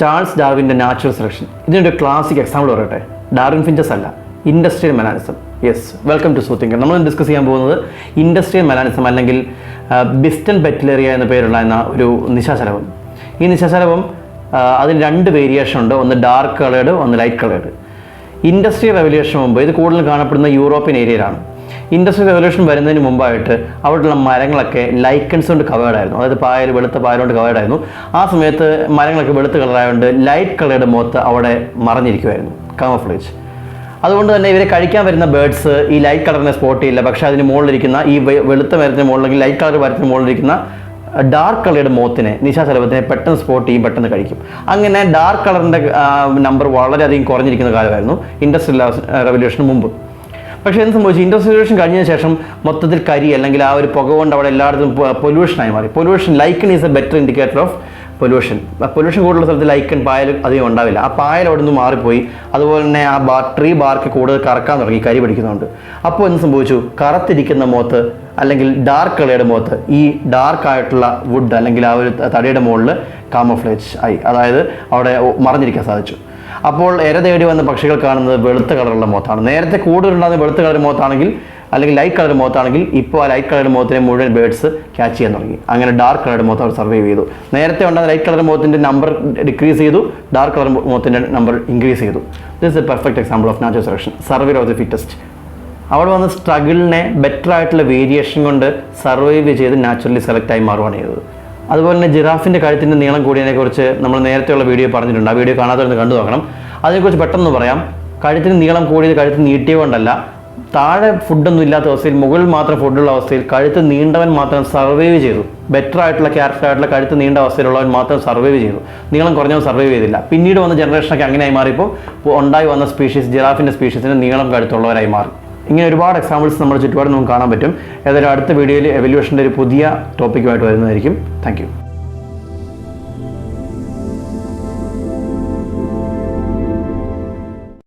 Charles ഡാർവിൻ്റെ natural selection. ഇതിനൊരു classic example പറയട്ടെ. ഡാർവിൻ ഫിഞ്ചസ് അല്ല, industrial melanism. Yes, welcome to സൂത്തിങ്കർ. നമ്മൾ ഡിസ്കസ് ചെയ്യാൻ പോകുന്നത് ഇൻഡസ്ട്രിയൽ മെലാനിസം അല്ലെങ്കിൽ ബിസ്റ്റൻ പെറ്റിലേറിയ എന്ന പേരുള്ള ഒരു നിശാശലഭം. ഈ നിശാശലഭം അതിന് 2 വേരിയേഷൻ ഉണ്ട്, ഒന്ന് ഡാർക്ക് കളേർഡ്, ഒന്ന് ലൈറ്റ് കളേർഡ്. ഇൻഡസ്ട്രിയൽ റെവല്യൂഷന് മുമ്പ് ഇത് കൂടുതൽ കാണപ്പെടുന്ന യൂറോപ്യൻ ഏരിയയിലാണ്. ഇൻഡസ്ട്രിയൽ റെവല്യൂഷൻ വരുന്നതിന് മുമ്പായിട്ട് അവിടെയുള്ള മരങ്ങളൊക്കെ ലൈക്കൻസ് കൊണ്ട് കവേർഡായിരുന്നു, അതായത് വെളുത്ത പായലുകൊണ്ട് കവേർഡായിരുന്നു. ആ സമയത്ത് മരങ്ങളൊക്കെ വെളുത്ത കളറായതുകൊണ്ട് ലൈറ്റ് കളേർഡ് മോത്ത് അവിടെ മറഞ്ഞിരിക്കുമായിരുന്നു, കാമോഫ്ലേജ്. അതുകൊണ്ട് തന്നെ ഇവരെ കഴിക്കാൻ വരുന്ന ബേർഡ്സ് ഈ ലൈറ്റ് കളറിനെ സ്പോട്ട് ചെയ്യില്ല. പക്ഷേ അതിന് മുകളിലിരിക്കുന്ന ഈ വെളുത്ത മരത്തിന് മുകളിലേക്ക് ലൈറ്റ് കളർ മരത്തിന് മുകളിലിരിക്കുന്ന ഡാർക്ക് കളറുടെ മോത്തിനെ, നിശാശലഭത്തിനെ പെട്ടെന്ന് സ്പോട്ട് ചെയ്യും, പെട്ടെന്ന് കഴിക്കും. അങ്ങനെ ഡാർക്ക് കളറിൻ്റെ നമ്പർ വളരെയധികം കുറഞ്ഞിരിക്കുന്ന കാലമായിരുന്നു ഇൻഡസ്ട്രിയൽ റെവല്യൂഷന് മുമ്പ്. പക്ഷേ എന്ത് സംഭവിച്ചു? ഇൻഡസ്ട്രിയൽ റെവല്യൂഷൻ കഴിഞ്ഞതിന് ശേഷം മൊത്തത്തിൽ കരി അല്ലെങ്കിൽ ആ ഒരു പുക കൊണ്ട് അവിടെ എല്ലായിടത്തും പൊല്യൂഷനായി മാറി. Pollution, lichen is A better indicator of pollution. കൂടുതലുള്ള സ്ഥലത്ത് ലൈക്കൺ പായൽ അധികം ഉണ്ടാവില്ല. ആ പായൽ അവിടെ നിന്ന് മാറിപ്പോയി. അതുപോലെ തന്നെ ആ ട്രീ ബാർക്ക് കൂടുതൽ കറക്കാൻ തുടങ്ങി, കരി പിടിക്കുന്നുണ്ട്. അപ്പോൾ എന്ത് സംഭവിച്ചു? കറുത്തിരിക്കുന്ന മോത്ത് അല്ലെങ്കിൽ ഡാർക്ക് കളറുടെ മോത്ത് ഈ ഡാർക്ക് ആയിട്ടുള്ള വുഡ് അല്ലെങ്കിൽ ആ ഒരു തടിയുടെ മുകളിൽ കാമോഫ്ലേജ് ആയി, അതായത് അവിടെ മറഞ്ഞിരിക്കാൻ സാധിച്ചു. അപ്പോൾ ഇര തേടി വന്ന പക്ഷികൾ കാണുന്നത് വെളുത്ത കളറുള്ള മോത്താണ്. നേരത്തെ കൂടുതലുണ്ടാകുന്ന വെളുത്ത കളർ മോത്താണെങ്കിൽ അല്ലെങ്കിൽ ലൈറ്റ് കളർ മോത്താണെങ്കിൽ ഇപ്പോൾ ആ ലൈറ്റ് കളർ മോത്തിനെ മുഴുവൻ ബേർഡ്സ് ക്യാച്ച് ചെയ്യാൻ തുടങ്ങി. അങ്ങനെ dark colour moth hour survive ചെയ്തു. നേരത്തെ ഉണ്ടാകുന്ന ലൈറ്റ് കളർ മോത്തിൻ്റെ നമ്പർ ഡിക്രീസ് ചെയ്തു, ഡാർക്ക് കളർ മോത്തിൻ്റെ നമ്പർ ഇൻക്രീസ് ചെയ്തു. This A perfect example of natural selection, survival of the fittest. അവിടെ വന്ന സ്ട്രഗിളിനെ ബെറ്റർ ആയിട്ടുള്ള വേരിയേഷൻ കൊണ്ട് സർവൈവ് ചെയ്ത് നാച്ചുറലി സെലക്ട് ആയി മാറുകയാണ് ചെയ്തത്. അതുപോലെ തന്നെ ജിറാഫിൻ്റെ കഴുത്തിൻ്റെ നീളം കൂടിയതിനെക്കുറിച്ച് നമ്മൾ നേരത്തെയുള്ള വീഡിയോ പറഞ്ഞിട്ടുണ്ട്. ആ വീഡിയോ കാണാത്തവരൊന്ന് കണ്ടു നോക്കണം. അതിനെക്കുറിച്ച് പെട്ടെന്ന് പറയാം. കഴുത്തിന് നീളം കൂടിയത് കഴുത്ത് നീട്ടിയതുകൊണ്ടല്ല, താഴെ ഫുഡൊന്നും ഇല്ലാത്ത അവസ്ഥയിൽ മുകളിൽ മാത്രം ഫുഡുള്ള അവസ്ഥയിൽ കഴുത്ത് നീണ്ടവൻ മാത്രം സർവൈവ് ചെയ്തു. ബെറ്റർ ആയിട്ടുള്ള ക്യാരക്ടർ ആയിട്ടുള്ള കഴുത്ത് നീണ്ട അവസ്ഥയിലുള്ളവൻ മാത്രം സർവൈവ് ചെയ്തു, നീളം കുറഞ്ഞവൻ സർവൈവ് ചെയ്തില്ല. പിന്നീട് വന്ന ജനറേഷനൊക്കെ അങ്ങനെയായി മാറിയപ്പോൾ ഉണ്ടായി വന്ന സ്പീഷീസ്, ജിറാഫിൻ്റെ സ്പീഷീസിന് നീളം കഴുത്തുള്ളവരായി മാറി. ഇങ്ങനെ ഒരുപാട് എക്സാമ്പിൾസ് നമ്മുടെ ചുറ്റുപാട് നമുക്ക് കാണാൻ പറ്റും. ഏതായാലും അടുത്ത വീഡിയോയിൽ എവല്യൂഷൻ്റെ ഒരു പുതിയ ടോപ്പിക്കുമായിട്ട് വരുന്നതായിരിക്കും. Thank you.